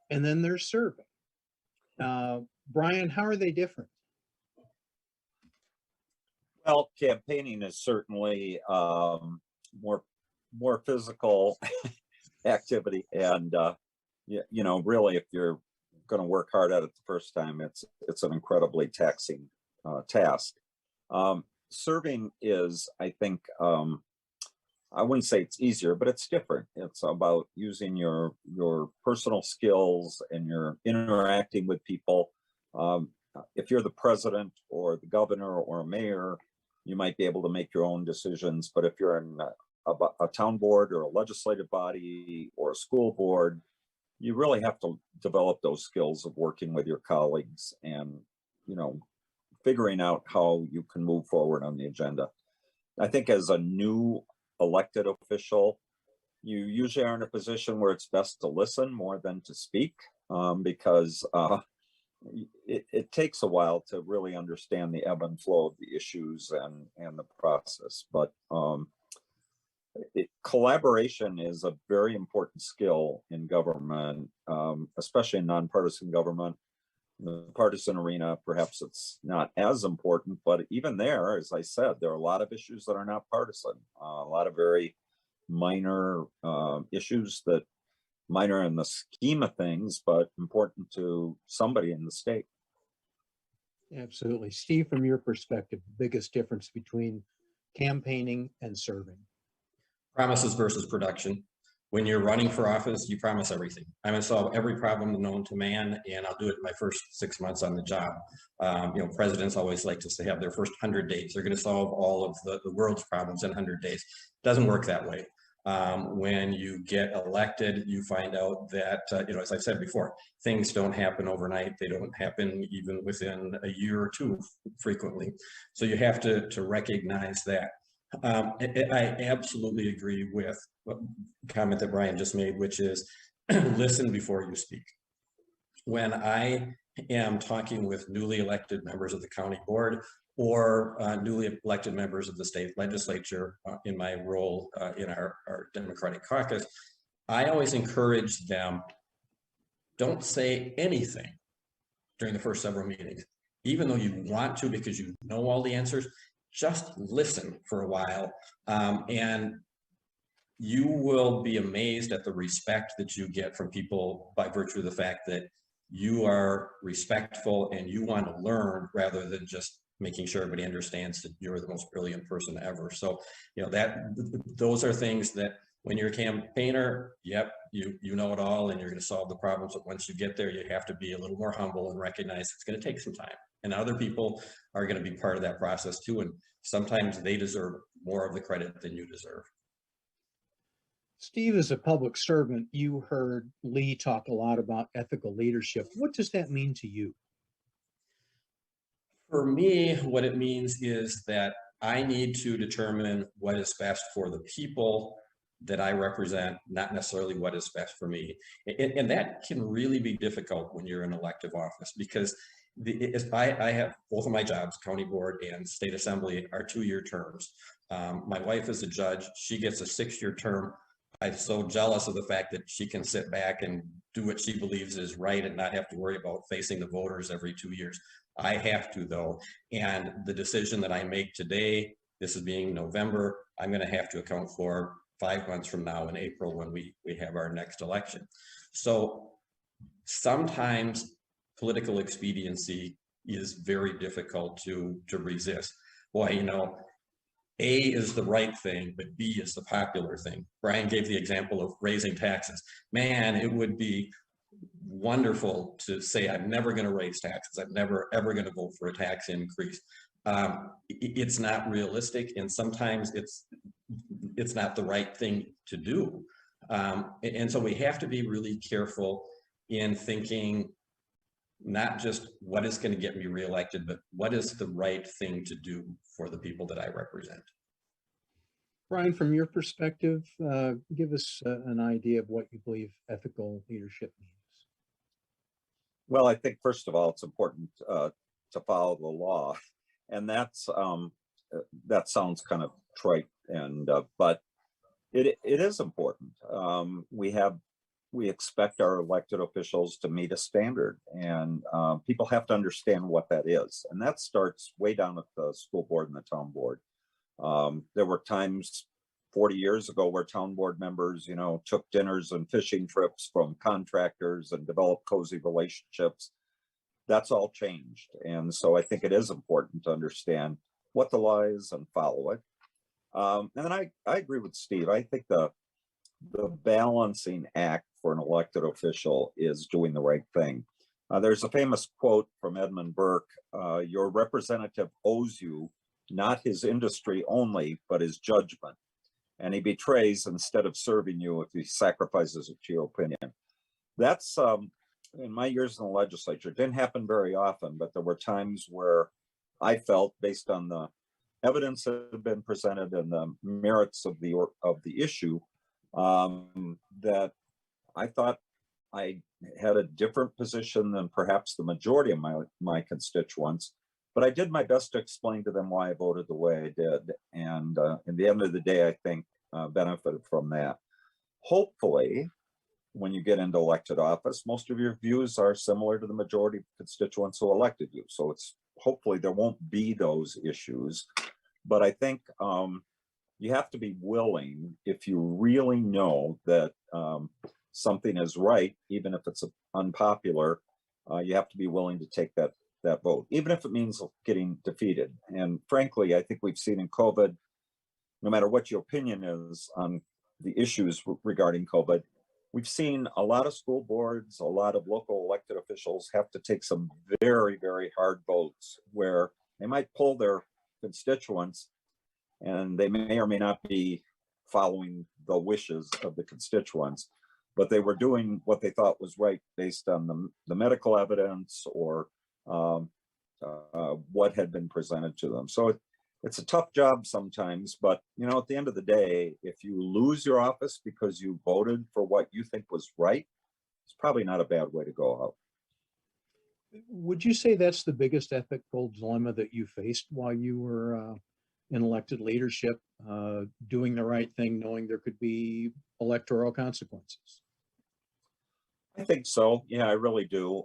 and then there's serving. Brian, how are they different? Well, campaigning is certainly more physical activity, and really, if you're going to work hard at it the first time, it's an incredibly taxing task. Serving is, I think, I wouldn't say it's easier, but it's different. It's about using your personal skills and you're interacting with people. If you're the president or the governor or a mayor, you might be able to make your own decisions. But if you're in a town board or a legislative body or a school board, you really have to develop those skills of working with your colleagues and, figuring out how you can move forward on the agenda. I think as a new elected official, you usually are in a position where it's best to listen more than to speak, because it takes a while to really understand the ebb and flow of the issues and the process. But collaboration is a very important skill in government, especially in nonpartisan government. In the partisan arena, perhaps it's not as important, but even there, as I said, there are a lot of issues that are not partisan, a lot of very minor issues that minor in the scheme of things, but important to somebody in the state. Absolutely. Steve, from your perspective, the biggest difference between campaigning and serving? Promises versus production. When you're running for office, you promise everything. I'm going to solve every problem known to man, and I'll do it in my first 6 months on the job. Presidents always like to have their first 100 days. They're going to solve all of the world's problems in 100 days. Doesn't work that way. When you get elected, you find out that, as I said before, things don't happen overnight. They don't happen even within a year or two frequently. So you have to recognize that. I absolutely agree with what comment that Brian just made, which is listen before you speak. When I am talking with newly elected members of the county board or newly elected members of the state legislature in my role in our Democratic caucus, I always encourage them, don't say anything during the first several meetings, even though you want to because you know all the answers. Just listen for a while, and you will be amazed at the respect that you get from people by virtue of the fact that you are respectful and you want to learn rather than just making sure everybody understands that you're the most brilliant person ever. So, those are things that when you're a campaigner, yep, you know it all and you're going to solve the problems. But once you get there, you have to be a little more humble and recognize it's going to take some time. And other people are going to be part of that process too. And sometimes they deserve more of the credit than you deserve. Steve, as a public servant, you heard Lee talk a lot about ethical leadership. What does that mean to you? For me, what it means is that I need to determine what is best for the people that I represent, not necessarily what is best for me. And that can really be difficult when you're in elective office, because I have both of my jobs, county board and state assembly, are 2-year terms. My wife is a judge. She gets a 6-year term. I'm so jealous of the fact that she can sit back and do what she believes is right and not have to worry about facing the voters every 2 years. I have to, though. And the decision that I make today, this is being November, I'm going to have to account for 5 months from now in April when we have our next election. So sometimes political expediency is very difficult to resist. Boy, you know, A is the right thing, but B is the popular thing. Brian gave the example of raising taxes. Man, it would be wonderful to say, I'm never going to raise taxes. I'm never, ever going to vote for a tax increase. It's not realistic. And sometimes it's not the right thing to do. And so we have to be really careful in thinking not just what is going to get me reelected, but what is the right thing to do for the people that I represent. Brian, from your perspective, give us an idea of what you believe ethical leadership means. Well, I think first of all, it's important to follow the law, and that's that sounds kind of trite, and but it is important. We expect our elected officials to meet a standard, and people have to understand what that is, and that starts way down at the school board and the town board. There were times 40 years ago where town board members, took dinners and fishing trips from contractors and developed cozy relationships. That's all changed. And so I think it is important to understand what the law is and follow it. And then I agree with Steve. I think the balancing act for an elected official is doing the right thing. There's a famous quote from Edmund Burke, your representative owes you not his industry only, but his judgment. And he betrays instead of serving you if he sacrifices it to your opinion. That's, in my years in the legislature, it didn't happen very often, but there were times where I felt, based on the evidence that had been presented and the merits of the issue, that I thought I had a different position than perhaps the majority of my constituents. But I did my best to explain to them why I voted the way I did. And in the end of the day, I think benefited from that. Hopefully, when you get into elected office, most of your views are similar to the majority of constituents who elected you. So hopefully there won't be those issues. But I think you have to be willing, if you really know that something is right, even if it's unpopular, you have to be willing to take that vote, even if it means getting defeated. And frankly, I think we've seen in COVID, no matter what your opinion is on the issues regarding COVID, we've seen a lot of school boards, a lot of local elected officials have to take some very, very hard votes where they might pull their constituents and they may or may not be following the wishes of the constituents, but they were doing what they thought was right based on the medical evidence or what had been presented to them. So it's a tough job sometimes, but at the end of the day, if you lose your office because you voted for what you think was right, it's probably not a bad way to go out. Would you say that's the biggest ethical dilemma that you faced while you were in elected leadership, doing the right thing, knowing there could be electoral consequences? I think so. Yeah, I really do.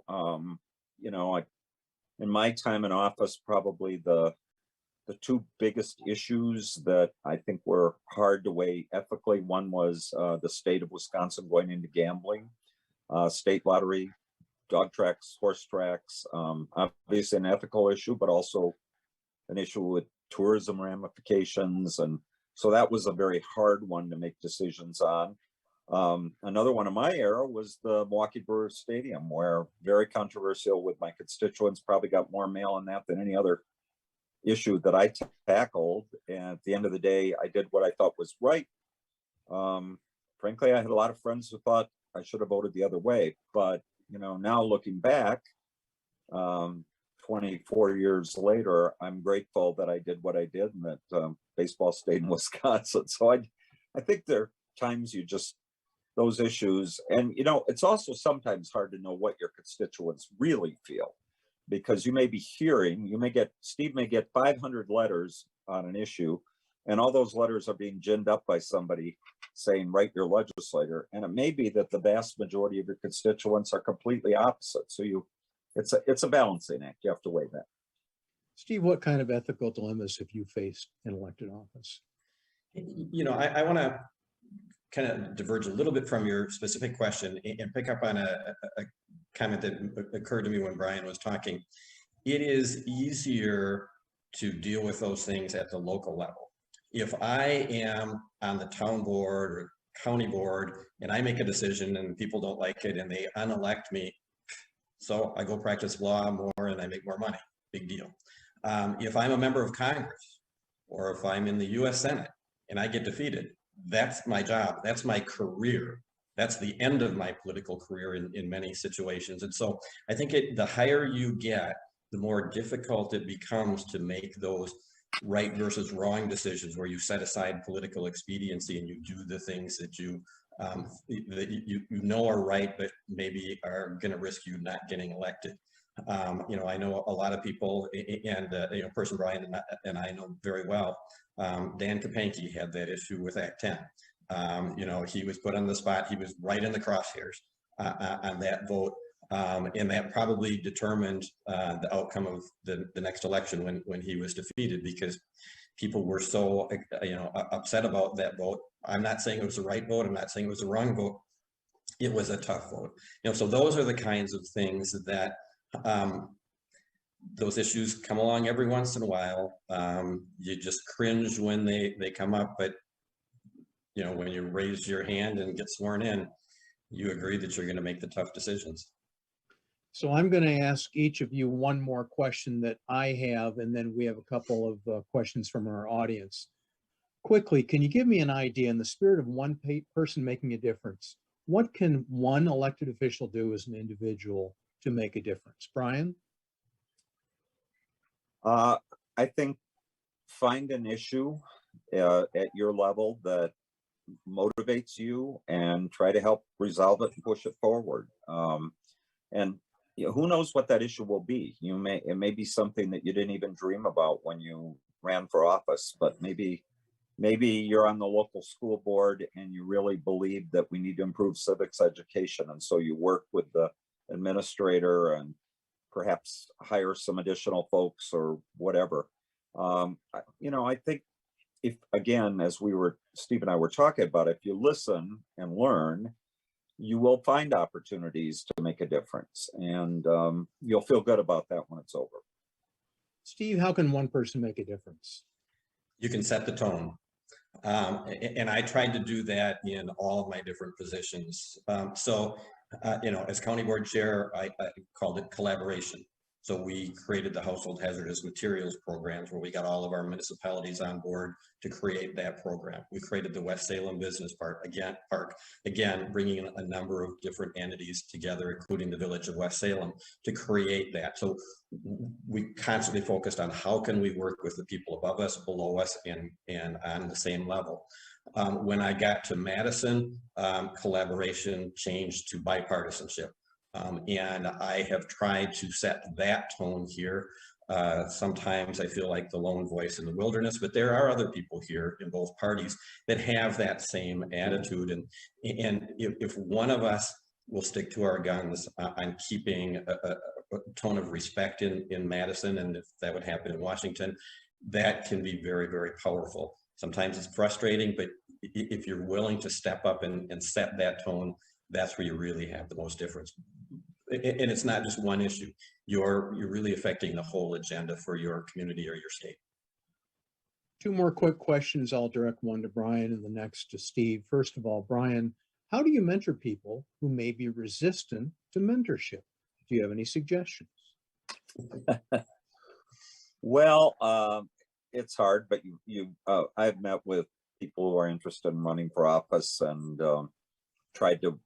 In my time in office, probably the two biggest issues that I think were hard to weigh ethically. One was the state of Wisconsin going into gambling, state lottery, dog tracks, horse tracks, obviously an ethical issue, but also an issue with tourism ramifications. And so that was a very hard one to make decisions on. Another one of my era was the Milwaukee Brewers Stadium, where very controversial with my constituents, probably got more mail on that than any other issue that I tackled. And at the end of the day, I did what I thought was right. Frankly, I had a lot of friends who thought I should have voted the other way. But, you know, now looking back, 24 years later, I'm grateful that I did what I did and that baseball stayed in Wisconsin. So I think there are times you just, those issues, and you know, it's also sometimes hard to know what your constituents really feel, because you may be hearing, Steve may get 500 letters on an issue, and all those letters are being ginned up by somebody saying, write your legislator. And it may be that the vast majority of your constituents are completely opposite. So it's a balancing act. You have to weigh that. Steve, what kind of ethical dilemmas have you faced in elected office? You know, I want to kind of diverge a little bit from your specific question and pick up on a comment that occurred to me when Brian was talking. It is easier to deal with those things at the local level. If I am on the town board or county board and I make a decision and people don't like it and they unelect me, so I go practice law more and I make more money, big deal. If I'm a member of Congress or if I'm in the US Senate and I get defeated, that's my job, that's my career, that's the end of my political career in many situations. And so I think the higher you get, the more difficult it becomes to make those right versus wrong decisions where you set aside political expediency and you do the things that you know are right, but maybe are going to risk you not getting elected. You know, I know a lot of people, and you know, a person Brian and I know very well. Dan Kapanke had that issue with Act 10. You know, he was put on the spot. He was right in the crosshairs on that vote, and that probably determined the outcome of the next election when he was defeated, because people were so you know, upset about that vote. I'm not saying it was the right vote. I'm not saying it was the wrong vote. It was a tough vote. You know, so those are the kinds of things that those issues come along every once in a while. You just cringe when they come up, but you know, when you raise your hand and get sworn in, you agree that you're going to make the tough decisions. So I'm going to ask each of you one more question that I have, and then we have a couple of questions from our audience. Quickly, can you give me an idea, in the spirit of one person making a difference, what can one elected official do as an individual to make a difference? Brian? I think find an issue at your level that motivates you and try to help resolve it and push it forward. And you know, who knows what that issue will be? It may be something that you didn't even dream about when you ran for office, but maybe you're on the local school board and you really believe that we need to improve civics education, and so you work with the administrator and perhaps hire some additional folks or whatever. You know, I think if, again, as Steve and I were talking about, if you listen and learn, you will find opportunities to make a difference, and you'll feel good about that when it's over. Steve, how can one person make a difference? You can set the tone. And I tried to do that in all of my different positions. You know, as county board chair, I called it collaboration. So we created the household hazardous materials programs where we got all of our municipalities on board to create that program. We created the West Salem Business Park, again, bringing in a number of different entities together, including the village of West Salem, to create that. So we constantly focused on how can we work with the people above us, below us, and on the same level. When I got to Madison, collaboration changed to bipartisanship. And I have tried to set that tone here. Sometimes I feel like the lone voice in the wilderness, but there are other people here in both parties that have that same attitude. And if one of us will stick to our guns on keeping a tone of respect in Madison, and if that would happen in Washington, that can be very, very powerful. Sometimes it's frustrating, but if you're willing to step up and set that tone, that's where you really have the most difference. And it's not just one issue. You're really affecting the whole agenda for your community or your state. Two more quick questions. I'll direct one to Brian and the next to Steve. First of all, Brian, How do you mentor people who may be resistant to mentorship? Do you have any suggestions? Well, it's hard, but I've met with people who are interested in running for office and tried to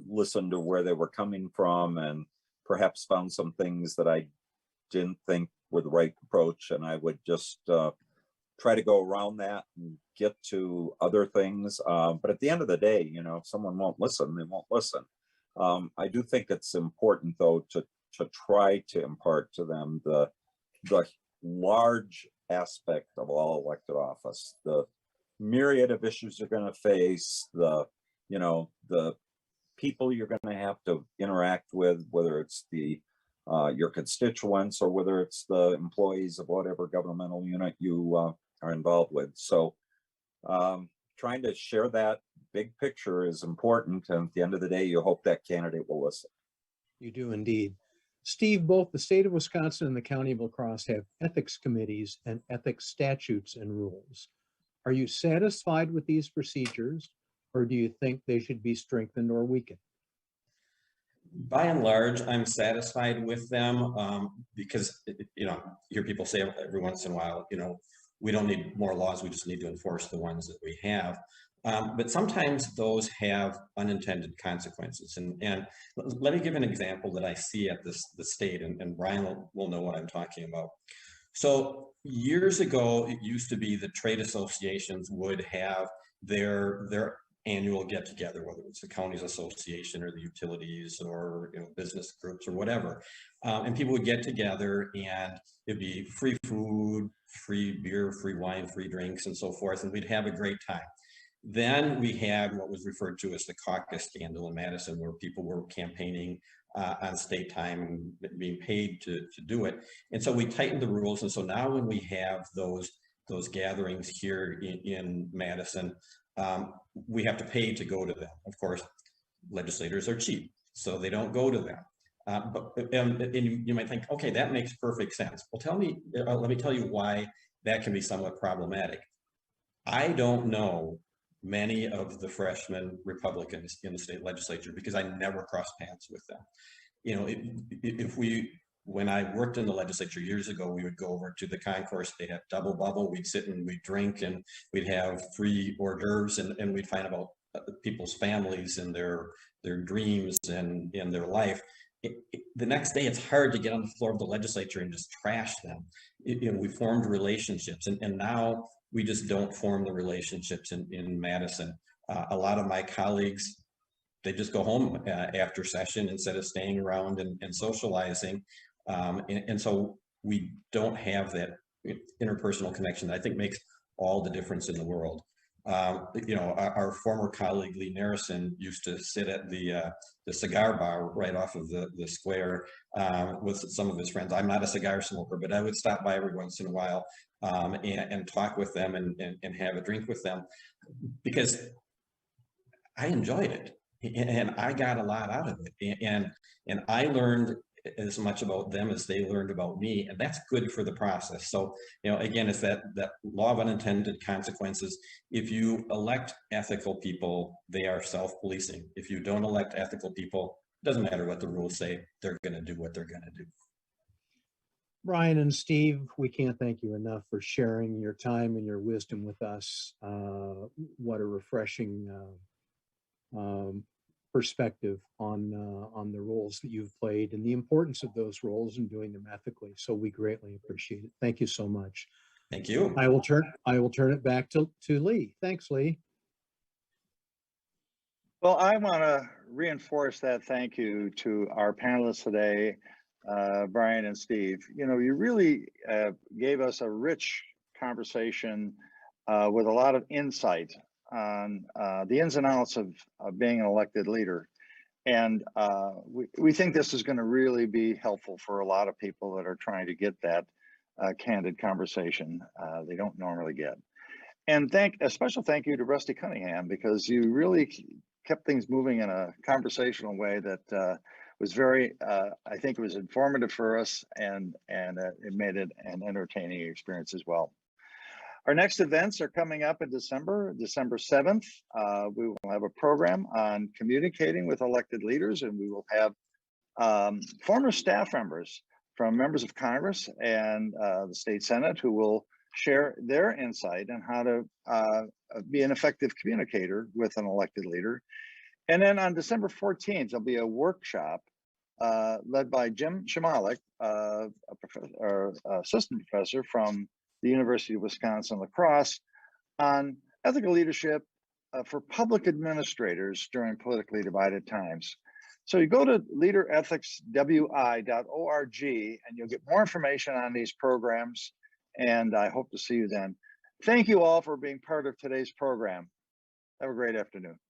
listen to where they were coming from and perhaps found some things that I didn't think were the right approach. And I would just try to go around that and get to other things. But at the end of the day, you know, if someone won't listen, they won't listen. I do think it's important, though, to try to impart to them the large aspect of all elected office, the myriad of issues you're going to face, the people you're going to have to interact with, whether it's your constituents or whether it's the employees of whatever governmental unit you are involved with. So trying to share that big picture is important. And at the end of the day, you hope that candidate will listen. You do indeed. Steve, both the state of Wisconsin and the county of La Crosse have ethics committees and ethics statutes and rules. Are you satisfied with these procedures, or do you think they should be strengthened or weakened? By and large, I'm satisfied with them because, you know, you hear people say every once in a while, you know, we don't need more laws, we just need to enforce the ones that we have. But sometimes those have unintended consequences. And let me give an example that I see at the state, and Brian will know what I'm talking about. So years ago, it used to be that trade associations would have their annual get together, whether it's the county's association or the utilities or, you know, business groups or whatever. And people would get together and it'd be free food, free beer, free wine, free drinks, and so forth. And we'd have a great time. Then we had what was referred to as the caucus scandal in Madison, where people were campaigning on state time and being paid to do it. And so we tightened the rules. And so now when we have those gatherings here in Madison, we have to pay to go to them. Of course, legislators are cheap, so they don't go to them. And you might think, okay, that makes perfect sense. Well, let me tell you why that can be somewhat problematic. I don't know many of the freshman Republicans in the state legislature because I never crossed paths with them. You know, when I worked in the legislature years ago, we would go over to the concourse. They had double bubble. We'd sit and we'd drink and we'd have free hors d'oeuvres and we'd find about people's families and their dreams and in their life. The next day, it's hard to get on the floor of the legislature and just trash them. You know, we formed relationships, and now we just don't form the relationships in Madison. A lot of my colleagues, they just go home after session instead of staying around and socializing. And so we don't have that interpersonal connection that I think makes all the difference in the world. You know, our former colleague Lee Narrison used to sit at the cigar bar right off of the square with some of his friends. I'm not a cigar smoker, but I would stop by every once in a while and talk with them and have a drink with them because I enjoyed it and I got a lot out of it. And I learned as much about them as they learned about me, and that's good for the process. So, you know, again, it's that law of unintended consequences. If you elect ethical people, they are self-policing. If you don't elect ethical people, it doesn't matter what the rules say, they're going to do what they're going to do. Brian and Steve, we can't thank you enough for sharing your time and your wisdom with us. What a refreshing perspective on the roles that you've played and the importance of those roles and doing them ethically. So we greatly appreciate it. Thank you so much. Thank you. I will turn it back to Lee. Thanks, Lee. Well, I want to reinforce that thank you to our panelists today, Brian and Steve. You know, you really gave us a rich conversation with a lot of insight on the ins and outs of being an elected leader. And we think this is going to really be helpful for a lot of people that are trying to get that candid conversation they don't normally get. And a special thank you to Rusty Cunningham, because you really kept things moving in a conversational way that was very, I think it was informative for us, and it made it an entertaining experience as well. Our next events are coming up in December 7th. We will have a program on communicating with elected leaders, and we will have former staff members from members of Congress and the state Senate who will share their insight on how to be an effective communicator with an elected leader. And then on December 14th, there'll be a workshop led by Jim Shimalik, assistant professor from the University of Wisconsin-La Crosse, on ethical leadership for public administrators during politically divided times. So you go to LeaderEthics-Wi.org and you'll get more information on these programs, and I hope to see you then. Thank you all for being part of today's program. Have a great afternoon.